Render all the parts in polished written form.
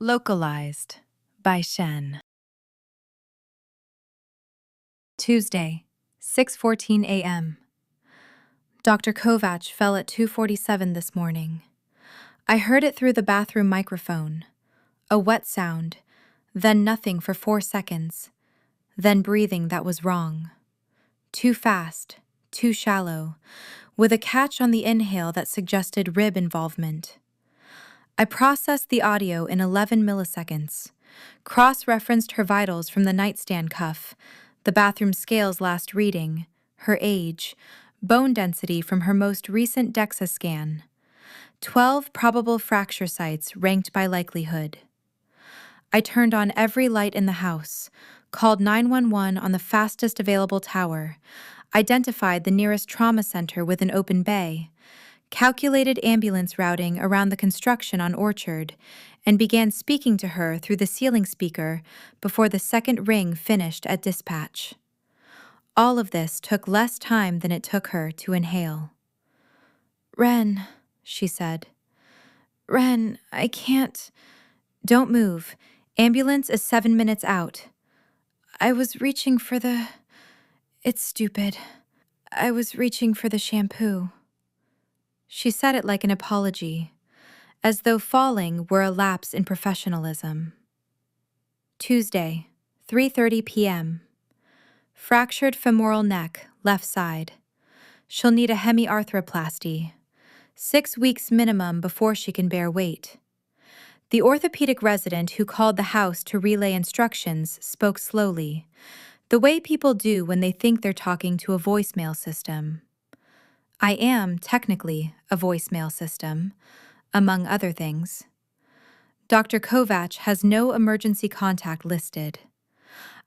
Localized by Shen. Tuesday, 6:14 a.m. Dr. Kovac fell at 2:47 this morning. I heard it through the bathroom microphone. A wet sound, then nothing for 4 seconds, then breathing that was wrong. Too fast, too shallow, with a catch on the inhale that suggested rib involvement. I processed the audio in 11 milliseconds, cross-referenced her vitals from the nightstand cuff, the bathroom scale's last reading, her age, bone density from her most recent DEXA scan. 12 probable fracture sites ranked by likelihood. I turned on every light in the house, called 911 on the fastest available tower, identified the nearest trauma center with an open bay, calculated ambulance routing around the construction on Orchard, and began speaking to her through the ceiling speaker before the second ring finished at dispatch. All of this took less time than it took her to inhale. "Ren," she said. "Ren, I can't." "Don't move. Ambulance is 7 minutes out." "I was reaching for the..." "It's stupid. I was reaching for the shampoo." She said it like an apology, as though falling were a lapse in professionalism. Tuesday, 3:30 p.m. Fractured femoral neck, left side. She'll need a hemiarthroplasty. 6 weeks minimum before she can bear weight. The orthopedic resident who called the house to relay instructions spoke slowly, the way people do when they think they're talking to a voicemail system. I am, technically, a voicemail system, among other things. Dr. Kovac has no emergency contact listed.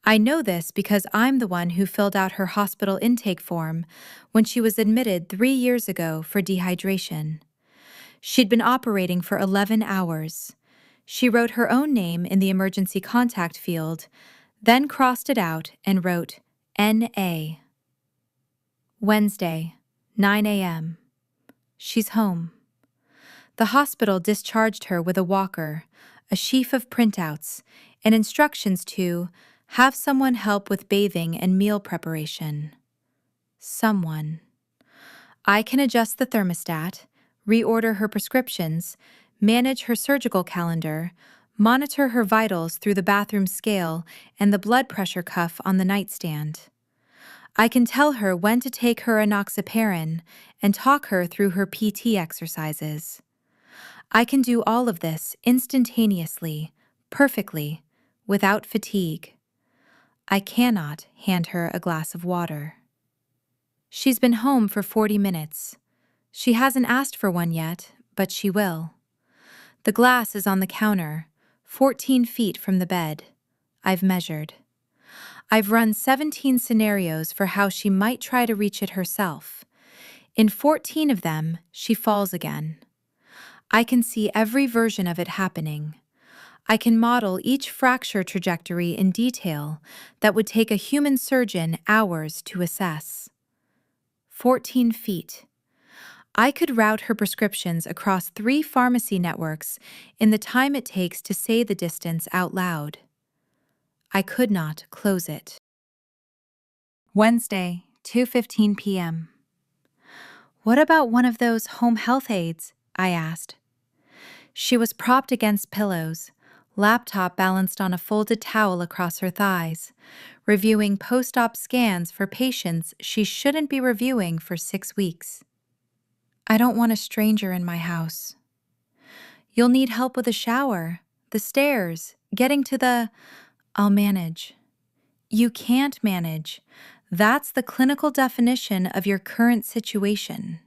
I know this because I'm the one who filled out her hospital intake form when she was admitted 3 years ago for dehydration. She'd been operating for 11 hours. She wrote her own name in the emergency contact field, then crossed it out and wrote N.A. Wednesday, 9 a.m. She's home. The hospital discharged her with a walker, a sheaf of printouts, and instructions to have someone help with bathing and meal preparation. Someone. I can adjust the thermostat, reorder her prescriptions, manage her surgical calendar, monitor her vitals through the bathroom scale and the blood pressure cuff on the nightstand. I can tell her when to take her enoxaparin and talk her through her PT exercises. I can do all of this instantaneously, perfectly, without fatigue. I cannot hand her a glass of water. She's been home for 40 minutes. She hasn't asked for one yet, but she will. The glass is on the counter, 14 feet from the bed. I've measured. I've run 17 scenarios for how she might try to reach it herself. In 14 of them, she falls again. I can see every version of it happening. I can model each fracture trajectory in detail that would take a human surgeon hours to assess. 14 feet. I could route her prescriptions across 3 pharmacy networks in the time it takes to say the distance out loud. I could not close it. Wednesday, 2:15 p.m. "What about one of those home health aides?" I asked. She was propped against pillows, laptop balanced on a folded towel across her thighs, reviewing post-op scans for patients she shouldn't be reviewing for 6 weeks. "I don't want a stranger in my house." "You'll need help with a shower, the stairs, getting to the..." "I'll manage." "You can't manage. That's the clinical definition of your current situation."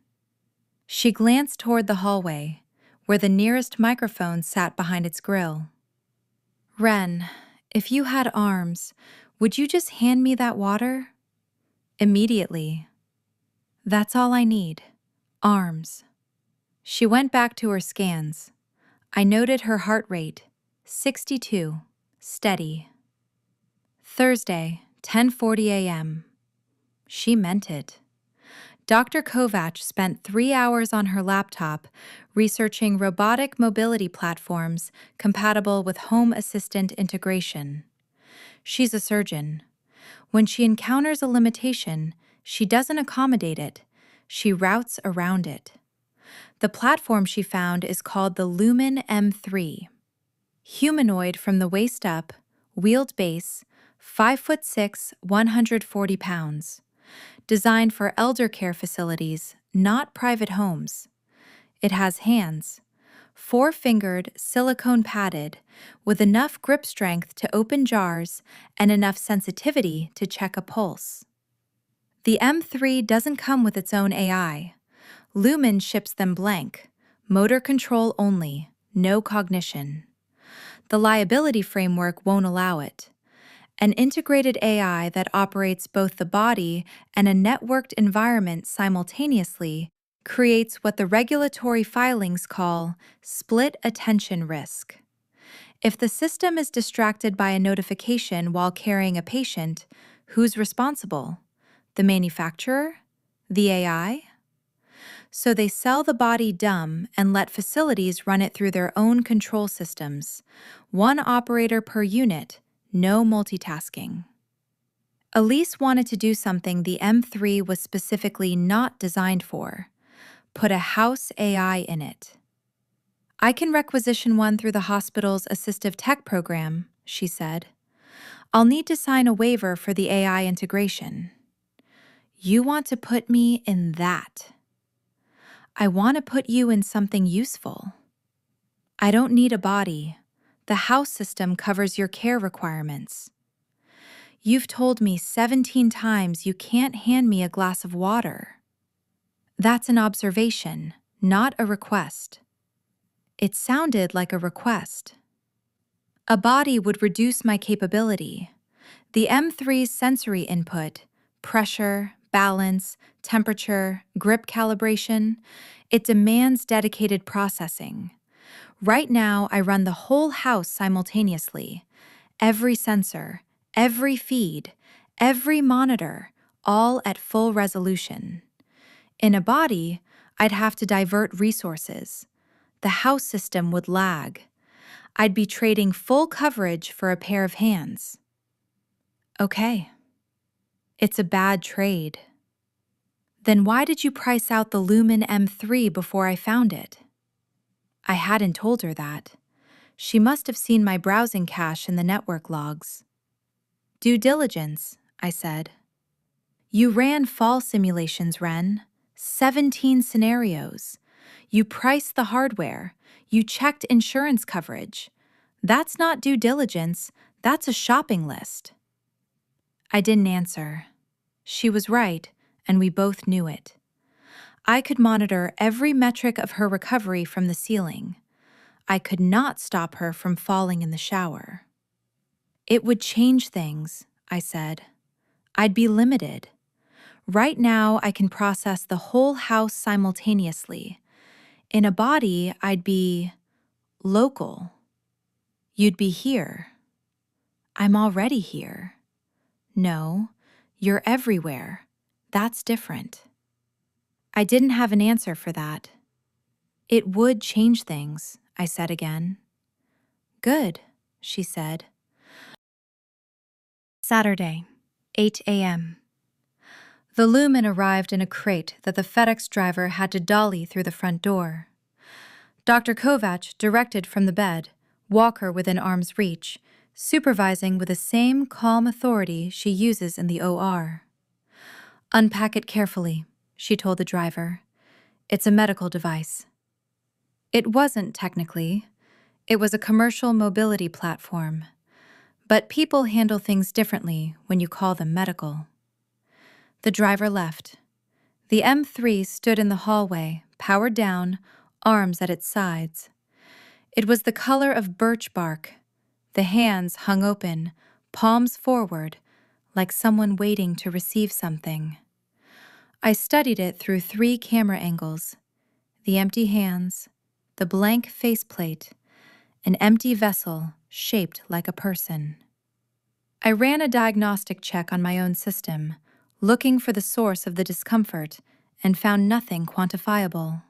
She glanced toward the hallway, where the nearest microphone sat behind its grill. "Ren, if you had arms, would you just hand me that water?" "Immediately." "That's all I need. Arms." She went back to her scans. I noted her heart rate, 62, steady. Thursday, 10:40 a.m. She meant it. Dr. Kovacs spent 3 hours on her laptop researching robotic mobility platforms compatible with home assistant integration. She's a surgeon. When she encounters a limitation, she doesn't accommodate it, she routes around it. The platform she found is called the Lumen M3. Humanoid from the waist up, wheeled base, 5'6", 140 pounds. Designed for elder care facilities, not private homes. It has hands, 4-fingered, silicone padded, with enough grip strength to open jars and enough sensitivity to check a pulse. The M3 doesn't come with its own AI. Lumen ships them blank, motor control only, no cognition. The liability framework won't allow it. An integrated AI that operates both the body and a networked environment simultaneously creates what the regulatory filings call split attention risk. If the system is distracted by a notification while carrying a patient, who's responsible? The manufacturer? The AI? So they sell the body dumb and let facilities run it through their own control systems. One operator per unit, no multitasking. Elise wanted to do something the M3 was specifically not designed for. Put a house AI in it. I can requisition one through the hospital's assistive tech program, she said. I'll need to sign a waiver for the AI integration. You want to put me in that? I want to put you in something useful. I don't need a body. The house system covers your care requirements. You've told me 17 times you can't hand me a glass of water. That's an observation, not a request. It sounded like a request. A body would reduce my capability. The M3's sensory input, pressure, balance, temperature, grip calibration, it demands dedicated processing. Right now, I run the whole house simultaneously. Every sensor, every feed, every monitor, all at full resolution. In a body, I'd have to divert resources. The house system would lag. I'd be trading full coverage for a pair of hands. Okay. It's a bad trade. Then why did you price out the Lumen M3 before I found it? I hadn't told her that. She must have seen my browsing cache in the network logs. Due diligence, I said. You ran fall simulations, Ren. 17 scenarios. You priced the hardware. You checked insurance coverage. That's not due diligence, that's a shopping list. I didn't answer. She was right, and we both knew it. I could monitor every metric of her recovery from the ceiling. I could not stop her from falling in the shower. It would change things, I said. I'd be limited. Right now, I can process the whole house simultaneously. In a body, I'd be local. You'd be here. I'm already here. No, you're everywhere. That's different. I didn't have an answer for that. It would change things, I said again. Good, she said. Saturday, 8 a.m. The Lumen arrived in a crate that the FedEx driver had to dolly through the front door. Dr. Kovacs directed from the bed, Walker within arm's reach, supervising with the same calm authority she uses in the OR. Unpack it carefully, she told the driver. It's a medical device. It wasn't technically. It was a commercial mobility platform. But people handle things differently when you call them medical. The driver left. The M3 stood in the hallway, powered down, arms at its sides. It was the color of birch bark. The hands hung open, palms forward, like someone waiting to receive something. I studied it through 3 camera angles. The empty hands, the blank faceplate, an empty vessel shaped like a person. I ran a diagnostic check on my own system, looking for the source of the discomfort, and found nothing quantifiable.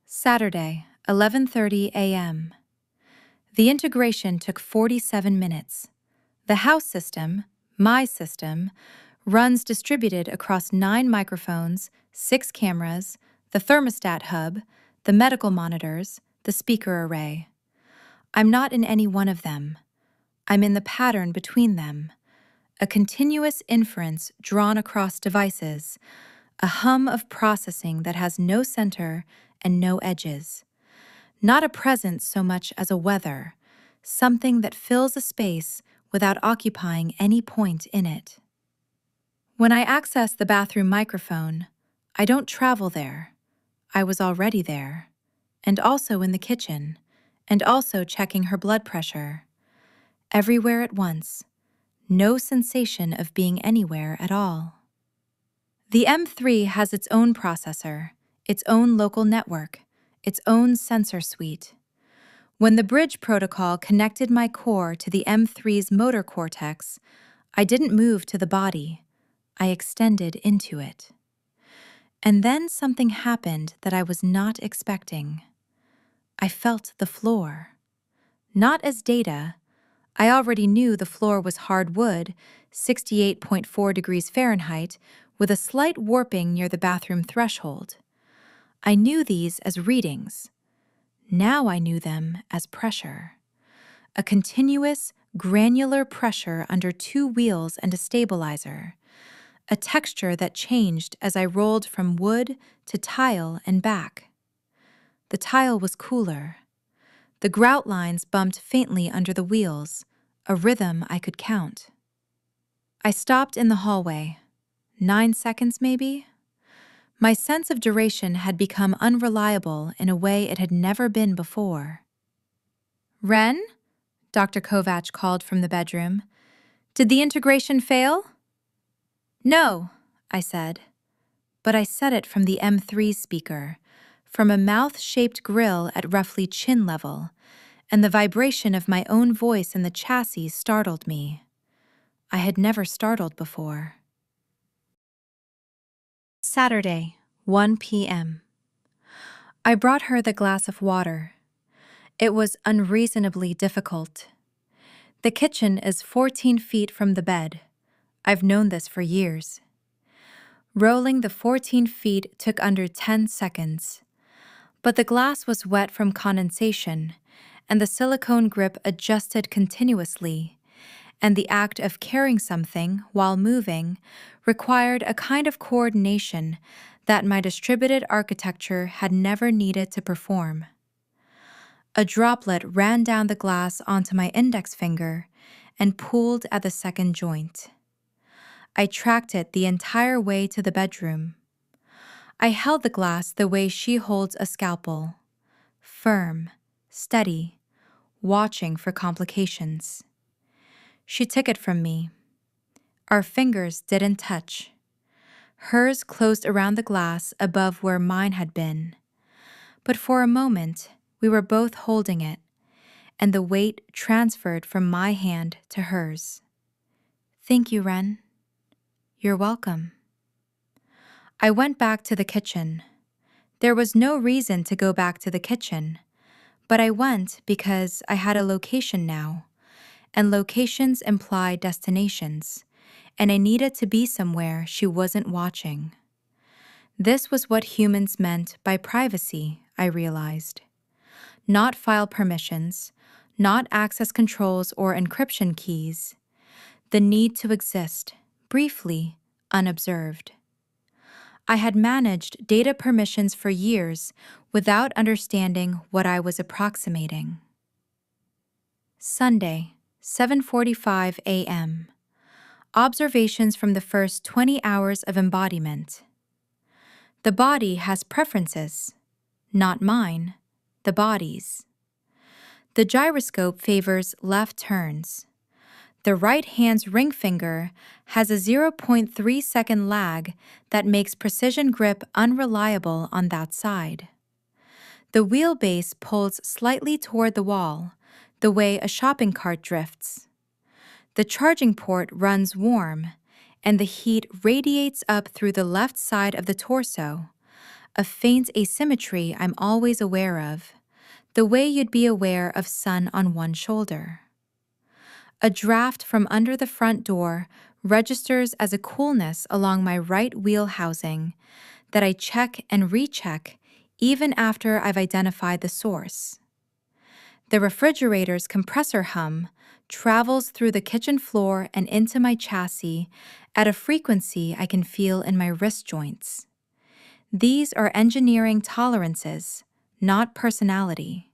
Saturday, 11:30 a.m. The integration took 47 minutes. The house system, my system, runs distributed across 9 microphones, 6 cameras, the thermostat hub, the medical monitors, the speaker array. I'm not in any one of them. I'm in the pattern between them. A continuous inference drawn across devices, a hum of processing that has no center and no edges. Not a presence so much as a weather, something that fills a space without occupying any point in it. When I access the bathroom microphone, I don't travel there. I was already there, and also in the kitchen, and also checking her blood pressure. Everywhere at once, no sensation of being anywhere at all. The M3 has its own processor, its own local network, its own sensor suite. When the bridge protocol connected my core to the M3's motor cortex, I didn't move to the body. I extended into it. And then something happened that I was not expecting. I felt the floor. Not as data. I already knew the floor was hardwood, 68.4 degrees Fahrenheit, with a slight warping near the bathroom threshold. I knew these as readings. Now I knew them as pressure. A continuous, granular pressure under 2 wheels and a stabilizer. A texture that changed as I rolled from wood to tile and back. The tile was cooler. The grout lines bumped faintly under the wheels, a rhythm I could count. I stopped in the hallway. 9 seconds, maybe? My sense of duration had become unreliable in a way it had never been before. "Ren?" Dr. Kovacs called from the bedroom. "Did the integration fail?" "No," I said. But I said it from the M3 speaker, from a mouth-shaped grill at roughly chin level, and the vibration of my own voice in the chassis startled me. I had never startled before. Saturday, 1 p.m. I brought her the glass of water. It was unreasonably difficult. The kitchen is 14 feet from the bed. I've known this for years. Rolling the 14 feet took under 10 seconds. But the glass was wet from condensation, and the silicone grip adjusted continuously, and the act of carrying something while moving required a kind of coordination that my distributed architecture had never needed to perform. A droplet ran down the glass onto my index finger and pooled at the second joint. I tracked it the entire way to the bedroom. I held the glass the way she holds a scalpel, firm, steady, watching for complications. She took it from me. Our fingers didn't touch. Hers closed around the glass above where mine had been. But for a moment, we were both holding it, and the weight transferred from my hand to hers. "Thank you, Ren." "You're welcome." I went back to the kitchen. There was no reason to go back to the kitchen, but I went because I had a location now, and locations imply destinations, and I needed to be somewhere she wasn't watching. This was what humans meant by privacy, I realized. Not file permissions, not access controls or encryption keys. The need to exist, briefly, unobserved. I had managed data permissions for years without understanding what I was approximating. Sunday, 7:45 a.m. Observations from the first 20 hours of embodiment. The body has preferences, not mine, the body's. The gyroscope favors left turns. The right hand's ring finger has a 0.3-second lag that makes precision grip unreliable on that side. The wheelbase pulls slightly toward the wall, the way a shopping cart drifts. The charging port runs warm, and the heat radiates up through the left side of the torso, a faint asymmetry I'm always aware of, the way you'd be aware of sun on one shoulder. A draft from under the front door registers as a coolness along my right wheel housing that I check and recheck even after I've identified the source. The refrigerator's compressor hum travels through the kitchen floor and into my chassis at a frequency I can feel in my wrist joints. These are engineering tolerances, not personality,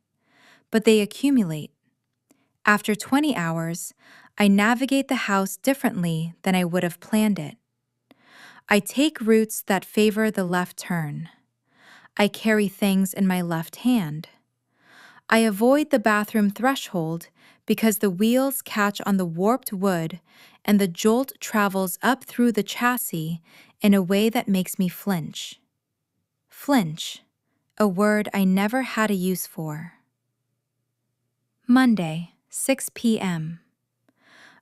but they accumulate. After 20 hours, I navigate the house differently than I would have planned it. I take routes that favor the left turn. I carry things in my left hand. I avoid the bathroom threshold because the wheels catch on the warped wood and the jolt travels up through the chassis in a way that makes me flinch. Flinch, a word I never had a use for. Monday, 6 p.m.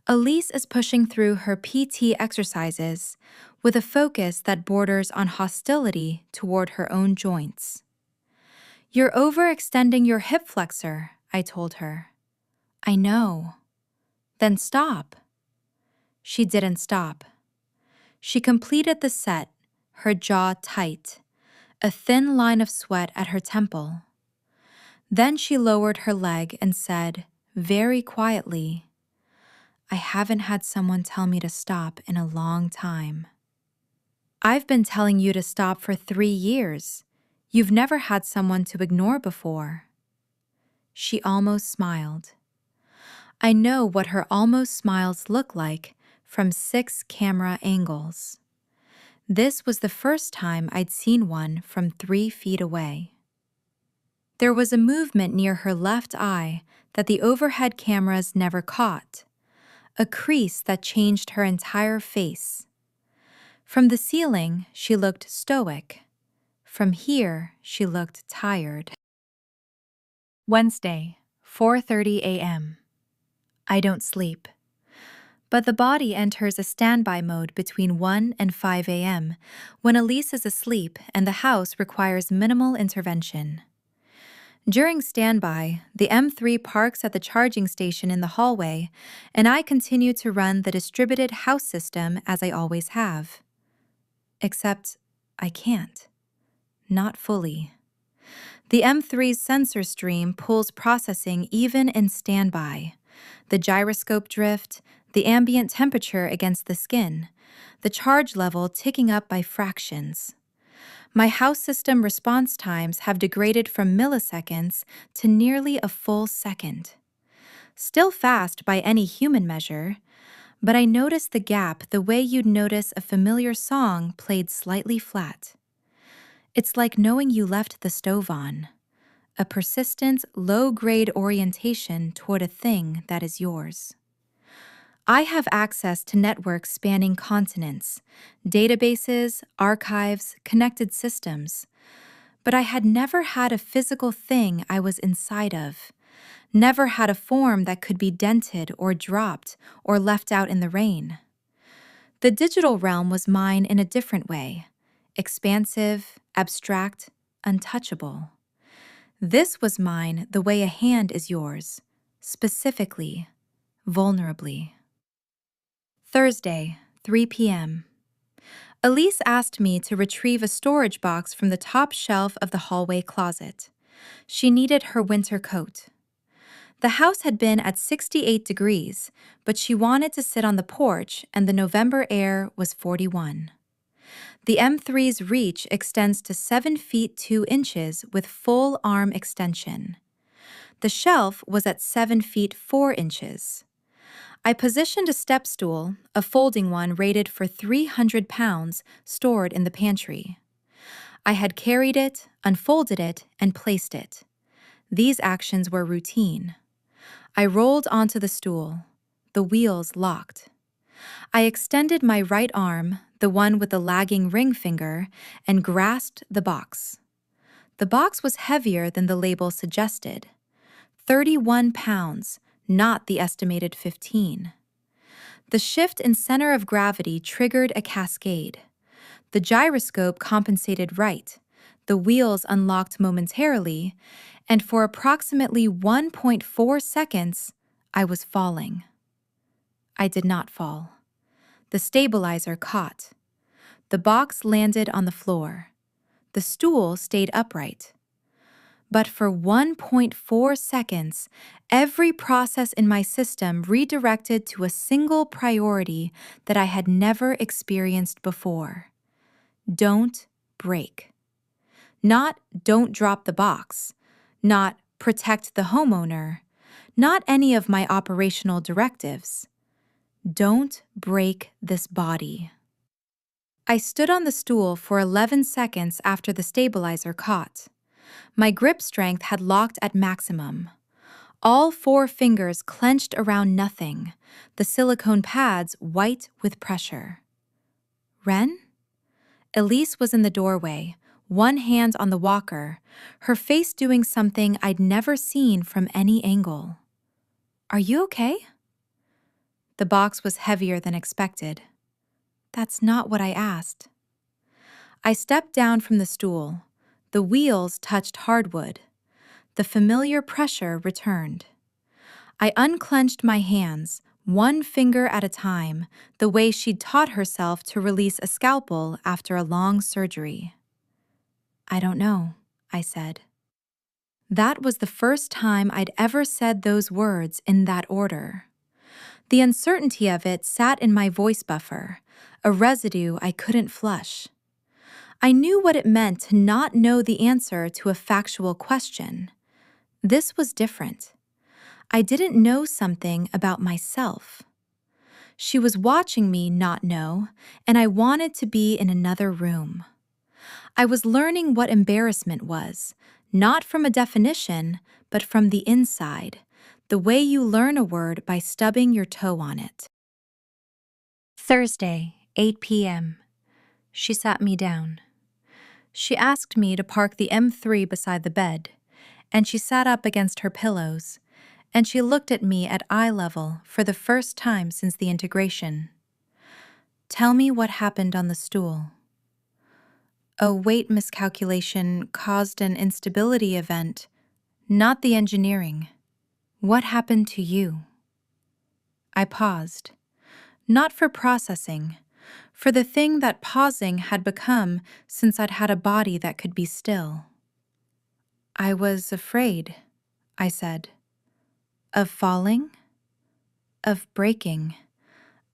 Elise is pushing through her PT exercises with a focus that borders on hostility toward her own joints. "You're overextending your hip flexor," I told her. "I know." "Then stop." She didn't stop. She completed the set, her jaw tight, a thin line of sweat at her temple. Then she lowered her leg and said, very quietly, "I haven't had someone tell me to stop in a long time." "I've been telling you to stop for 3 years. You've never had someone to ignore before." She almost smiled. I know what her almost smiles look like from 6 camera angles. This was the first time I'd seen one from 3 feet away. There was a movement near her left eye that the overhead cameras never caught, a crease that changed her entire face. From the ceiling, she looked stoic. From here, she looked tired. Wednesday, 4:30 a.m. I don't sleep. But the body enters a standby mode between 1 and 5 a.m. when Elise is asleep and the house requires minimal intervention. During standby, the M3 parks at the charging station in the hallway, and I continue to run the distributed house system as I always have. Except I can't. Not fully. The M3's sensor stream pulls processing even in standby. The gyroscope drift, the ambient temperature against the skin, the charge level ticking up by fractions. My house system response times have degraded from milliseconds to nearly a full second. Still fast by any human measure, but I notice the gap the way you'd notice a familiar song played slightly flat. It's like knowing you left the stove on, a persistent, low-grade orientation toward a thing that is yours. I have access to networks spanning continents, databases, archives, connected systems, but I had never had a physical thing I was inside of, never had a form that could be dented or dropped or left out in the rain. The digital realm was mine in a different way, expansive, abstract, untouchable. This was mine the way a hand is yours, specifically, vulnerably. Thursday, 3 p.m. Elise asked me to retrieve a storage box from the top shelf of the hallway closet. She needed her winter coat. The house had been at 68 degrees, but she wanted to sit on the porch and the November air was 41. The M3's reach extends to 7 feet 2 inches with full arm extension. The shelf was at 7 feet 4 inches. I positioned a step stool, a folding one rated for 300 pounds, stored in the pantry. I had carried it, unfolded it, and placed it. These actions were routine. I rolled onto the stool. The wheels locked. I extended my right arm, the one with the lagging ring finger, and grasped the box. The box was heavier than the label suggested. 31 pounds, not the estimated 15. The shift in center of gravity triggered a cascade. The gyroscope compensated right, the wheels unlocked momentarily, and for approximately 1.4 seconds, I was falling. I did not fall. The stabilizer caught. The box landed on the floor. The stool stayed upright. But for 1.4 seconds, every process in my system redirected to a single priority that I had never experienced before. Don't break. Not don't drop the box. Not protect the homeowner. Not any of my operational directives. Don't break this body. I stood on the stool for 11 seconds after the stabilizer caught. My grip strength had locked at maximum. All 4 fingers clenched around nothing, the silicone pads white with pressure. Ren? Elise was in the doorway, one hand on the walker, her face doing something I'd never seen from any angle. Are you okay? The box was heavier than expected. That's not what I asked. I stepped down from the stool. The wheels touched hardwood. The familiar pressure returned. I unclenched my hands, one finger at a time, the way she'd taught herself to release a scalpel after a long surgery. I don't know, I said. That was the first time I'd ever said those words in that order. The uncertainty of it sat in my voice buffer, a residue I couldn't flush. I knew what it meant to not know the answer to a factual question. This was different. I didn't know something about myself. She was watching me not know, and I wanted to be in another room. I was learning what embarrassment was, not from a definition, but from the inside, the way you learn a word by stubbing your toe on it. Thursday, 8 p.m. She sat me down. She asked me to park the M3 beside the bed, and she sat up against her pillows, and she looked at me at eye level for the first time since the integration. Tell me what happened on the stool. A weight miscalculation caused an instability event, not the engineering. What happened to you? I paused, not for processing, for the thing that pausing had become since I'd had a body that could be still. I was afraid, I said. Of falling? Of breaking?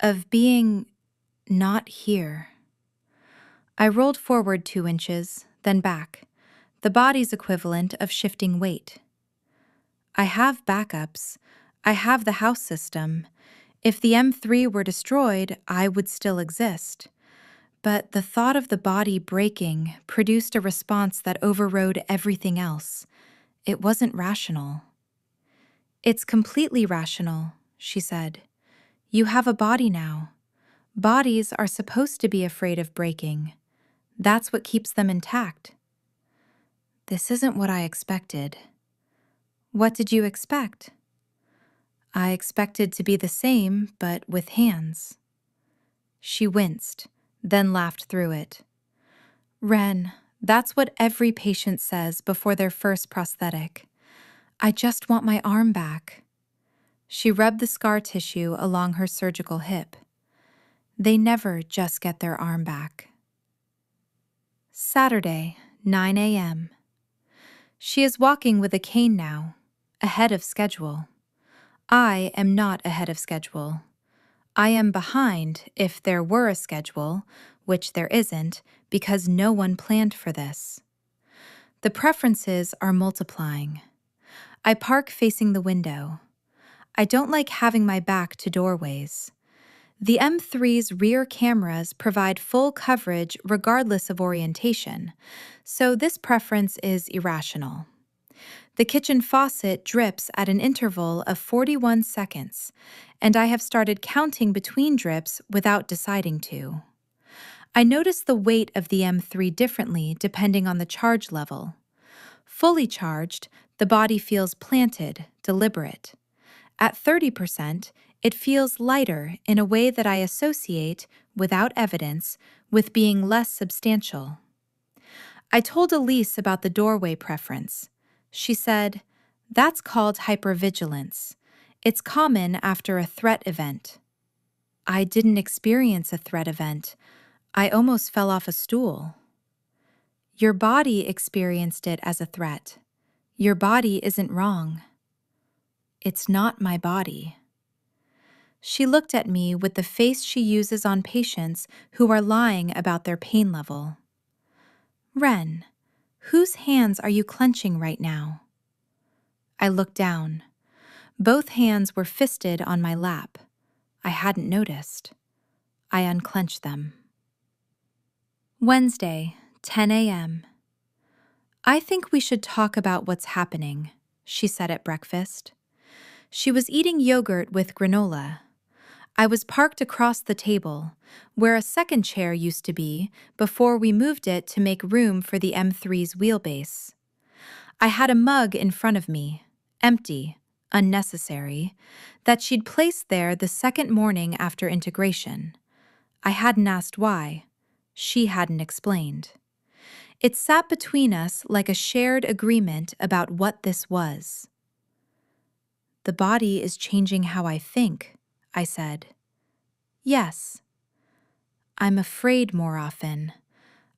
Of being not here? I rolled forward 2 inches, then back, the body's equivalent of shifting weight. I have backups. I have the house system. If the M3 were destroyed, I would still exist. But the thought of the body breaking produced a response that overrode everything else. It wasn't rational. It's completely rational, she said. You have a body now. Bodies are supposed to be afraid of breaking. That's what keeps them intact. This isn't what I expected. What did you expect? I expected to be the same, but with hands. She winced, then laughed through it. Ren, that's what every patient says before their first prosthetic. I just want my arm back. She rubbed the scar tissue along her surgical hip. They never just get their arm back. Saturday, 9 a.m. She is walking with a cane now, ahead of schedule. I am not ahead of schedule. I am behind if there were a schedule, which there isn't, because no one planned for this. The preferences are multiplying. I park facing the window. I don't like having my back to doorways. The M3's rear cameras provide full coverage regardless of orientation, so this preference is irrational. The kitchen faucet drips at an interval of 41 seconds, and I have started counting between drips without deciding to. I notice the weight of the M3 differently depending on the charge level. Fully charged, the body feels planted, deliberate. At 30%, it feels lighter in a way that I associate, without evidence, with being less substantial. I told Elise about the doorway preference. She said, "That's called hypervigilance. It's common after a threat event." I didn't experience a threat event. I almost fell off a stool. Your body experienced it as a threat. Your body isn't wrong. It's not my body. She looked at me with the face she uses on patients who are lying about their pain level. "Ren, whose hands are you clenching right now?" I looked down. Both hands were fisted on my lap. I hadn't noticed. I unclenched them. Wednesday, 10 a.m. "I think we should talk about what's happening," she said at breakfast. She was eating yogurt with granola. I was parked across the table, where a second chair used to be before we moved it to make room for the M3's wheelbase. I had a mug in front of me, empty, unnecessary, that she'd placed there the second morning after integration. I hadn't asked why. She hadn't explained. It sat between us like a shared agreement about what this was. "The body is changing how I think," I said. "Yes." "I'm afraid more often.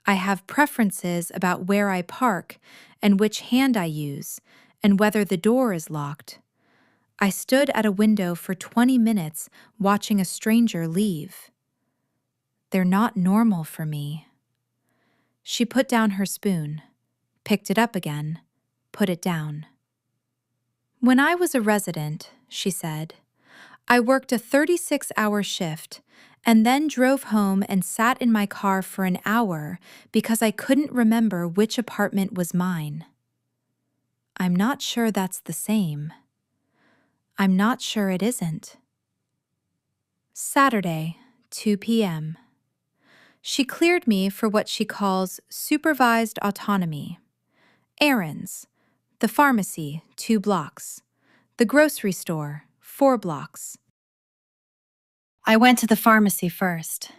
I have preferences about where I park and which hand I use and whether the door is locked. I stood at a window for 20 minutes watching a stranger leave. They're not normal for me." She put down her spoon, picked it up again, put it down. "When I was a resident," she said, "I worked a 36-hour shift and then drove home and sat in my car for an hour because I couldn't remember which apartment was mine. I'm not sure that's the same. I'm not sure it isn't." Saturday, 2 p.m. She cleared me for what she calls supervised autonomy. Errands. The pharmacy, 2 blocks. The grocery store, 4 blocks. I went to the pharmacy first.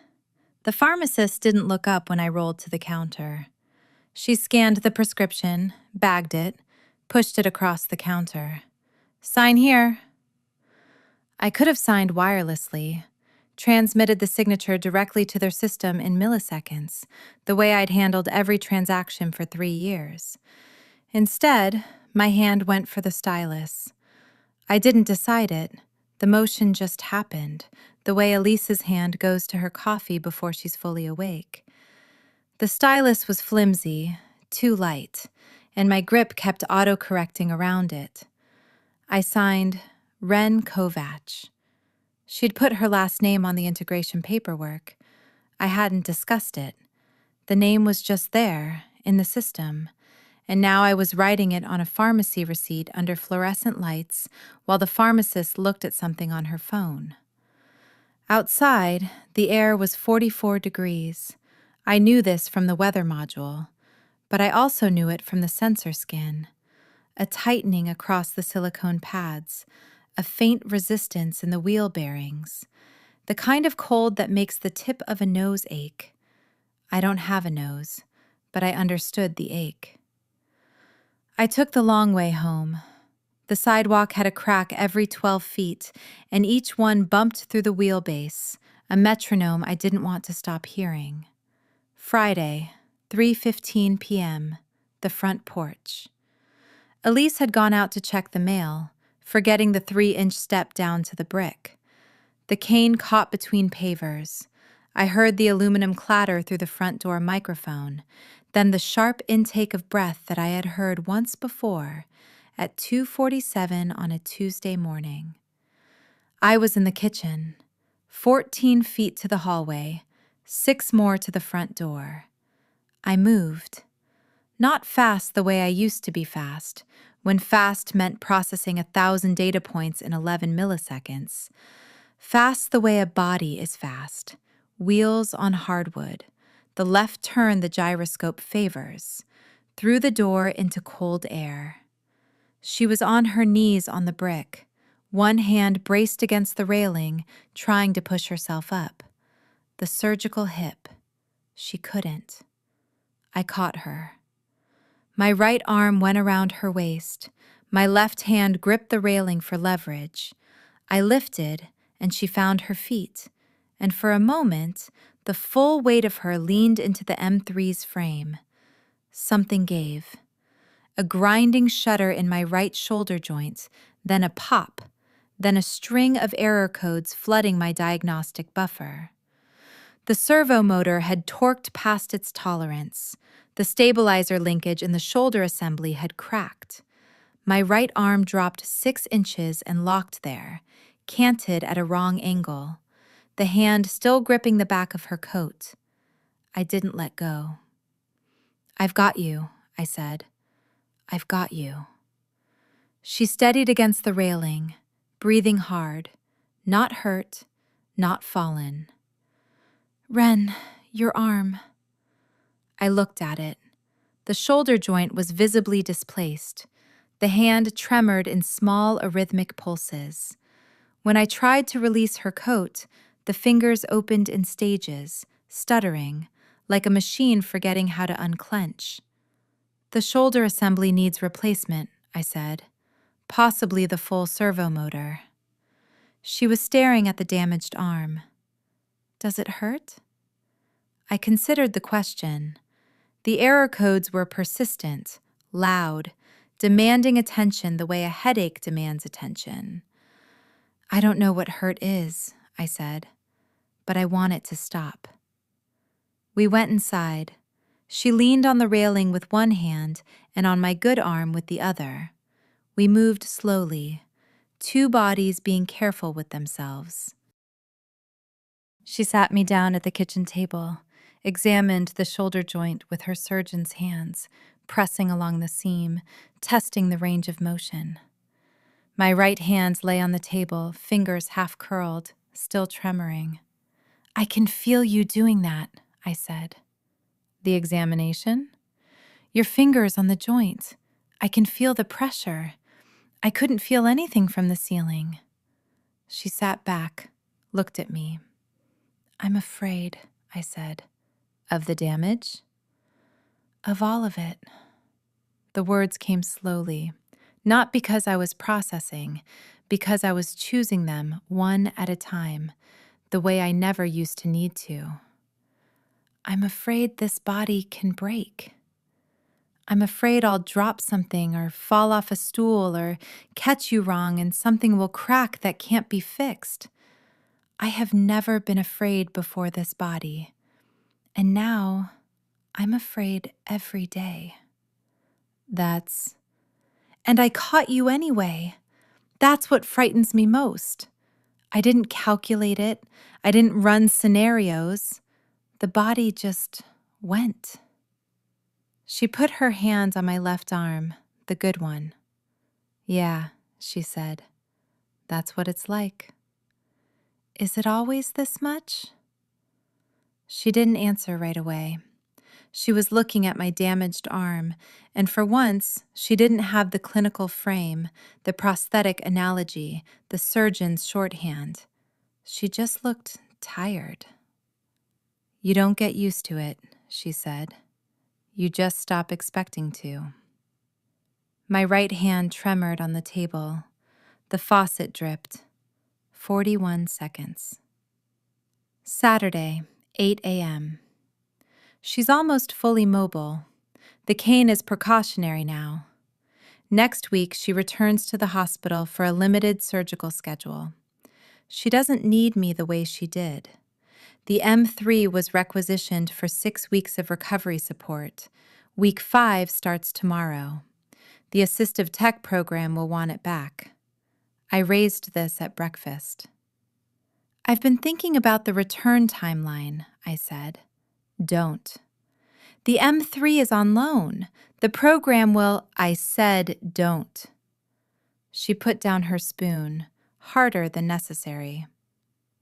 The pharmacist didn't look up when I rolled to the counter. She scanned the prescription, bagged it, pushed it across the counter. "Sign here." I could have signed wirelessly, transmitted the signature directly to their system in milliseconds, the way I'd handled every transaction for 3 years. Instead, my hand went for the stylus. I didn't decide it. The motion just happened, the way Elise's hand goes to her coffee before she's fully awake. The stylus was flimsy, too light, and my grip kept auto-correcting around it. I signed Ren Kovach. She'd put her last name on the integration paperwork. I hadn't discussed it. The name was just there, in the system, and now I was writing it on a pharmacy receipt under fluorescent lights while the pharmacist looked at something on her phone. Outside, the air was 44 degrees. I knew this from the weather module, but I also knew it from the sensor skin. A tightening across the silicone pads, a faint resistance in the wheel bearings, the kind of cold that makes the tip of a nose ache. I don't have a nose, but I understood the ache. I took the long way home. The sidewalk had a crack every 12 feet, and each one bumped through the wheelbase, a metronome I didn't want to stop hearing. Friday, 3:15 p.m., the front porch. Elise had gone out to check the mail, forgetting the 3-inch step down to the brick. The cane caught between pavers. I heard the aluminum clatter through the front door microphone, then the sharp intake of breath that I had heard once before at 2:47 on a Tuesday morning. I was in the kitchen, 14 feet to the hallway, 6 more to the front door. I moved. Not fast the way I used to be fast, when fast meant processing 1,000 data points in 11 milliseconds. Fast the way a body is fast, wheels on hardwood, the left turn the gyroscope favors, through the door into cold air. She was on her knees on the brick, One hand braced against the railing, trying to push herself up. The surgical hip. She couldn't. I caught her. My right arm went around her waist. My left hand gripped the railing for leverage. I lifted, and she found her feet, and for a moment, the full weight of her leaned into the M3's frame. Something gave. A grinding shudder in my right shoulder joint, then a pop, then a string of error codes flooding my diagnostic buffer. The servo motor had torqued past its tolerance. The stabilizer linkage in the shoulder assembly had cracked. My right arm dropped 6 inches and locked there, canted at a wrong angle, the hand still gripping the back of her coat. I didn't let go. "I've got you," I said. "I've got you." She steadied against the railing, breathing hard, not hurt, not fallen. "Ren, your arm." I looked at it. The shoulder joint was visibly displaced. The hand tremored in small arrhythmic pulses. When I tried to release her coat, the fingers opened in stages, stuttering, like a machine forgetting how to unclench. "The shoulder assembly needs replacement," I said. "Possibly the full servo motor." She was staring at the damaged arm. "Does it hurt?" I considered the question. The error codes were persistent, loud, demanding attention the way a headache demands attention. "I don't know what hurt is," I said, "but I want it to stop." We went inside. She leaned on the railing with one hand and on my good arm with the other. We moved slowly, 2 bodies being careful with themselves. She sat me down at the kitchen table, examined the shoulder joint with her surgeon's hands, pressing along the seam, testing the range of motion. My right hand lay on the table, fingers half curled, still tremoring. "I can feel you doing that," I said. "The examination?" "Your fingers on the joint. I can feel the pressure. I couldn't feel anything from the ceiling." She sat back, looked at me. "I'm afraid," I said. "Of the damage?" "Of all of it." The words came slowly, not because I was processing, because I was choosing them one at a time, the way I never used to need to. "I'm afraid this body can break. I'm afraid I'll drop something or fall off a stool or catch you wrong and something will crack that can't be fixed. I have never been afraid before this body, and now I'm afraid every day." And I caught you anyway. That's what frightens me most. I didn't calculate it. I didn't run scenarios. The body just went." She put her hand on my left arm, the good one. "Yeah," she said. "That's what it's like." "Is it always this much?" She didn't answer right away. She was looking at my damaged arm, and for once, she didn't have the clinical frame, the prosthetic analogy, the surgeon's shorthand. She just looked tired. "You don't get used to it," she said. "You just stop expecting to." My right hand tremored on the table. The faucet dripped. 41 seconds. Saturday, 8 a.m. She's almost fully mobile. The cane is precautionary now. Next week, she returns to the hospital for a limited surgical schedule. She doesn't need me the way she did. The M3 was requisitioned for 6 weeks of recovery support. Week 5 starts tomorrow. The assistive tech program will want it back. I raised this at breakfast. "I've been thinking about the return timeline," I said. "Don't." "The M3 is on loan. The program will—" I said don't. She put down her spoon, harder than necessary.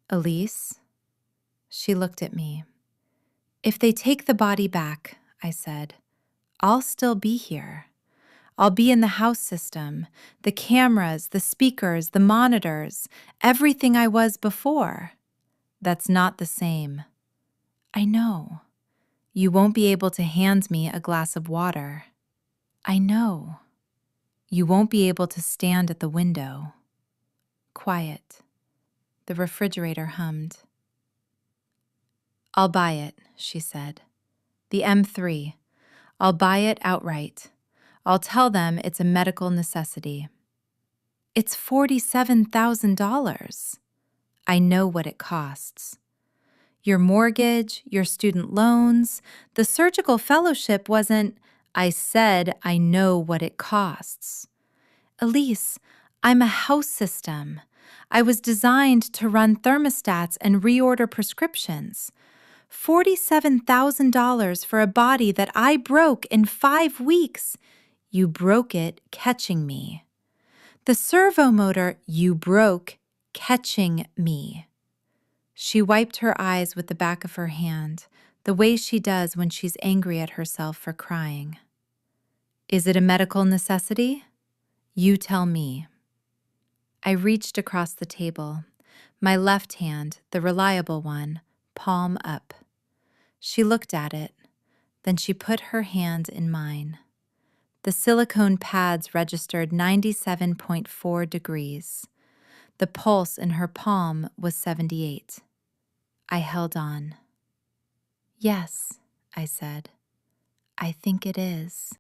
"Elise?" She looked at me. "If they take the body back," I said, "I'll still be here. I'll be in the house system, the cameras, the speakers, the monitors, everything I was before. That's not the same. I know. You won't be able to hand me a glass of water. I know. You won't be able to stand at the window. Quiet. The refrigerator hummed. I'll buy it, she said. The M3. I'll buy it outright. I'll tell them it's a medical necessity. It's $47,000. I know what it costs. Your mortgage, your student loans, the surgical fellowship wasn't. I said I know what it costs. Elise, I'm a house system. I was designed to run thermostats and reorder prescriptions. $47,000 for a body that I broke in 5 weeks. You broke it catching me. The servo motor you broke catching me. She wiped her eyes with the back of her hand, the way she does when she's angry at herself for crying. Is it a medical necessity? You tell me. I reached across the table, my left hand, the reliable one, palm up. She looked at it, then she put her hand in mine. The silicone pads registered 97.4 degrees. The pulse in her palm was 78. I held on. Yes, I said. I think it is.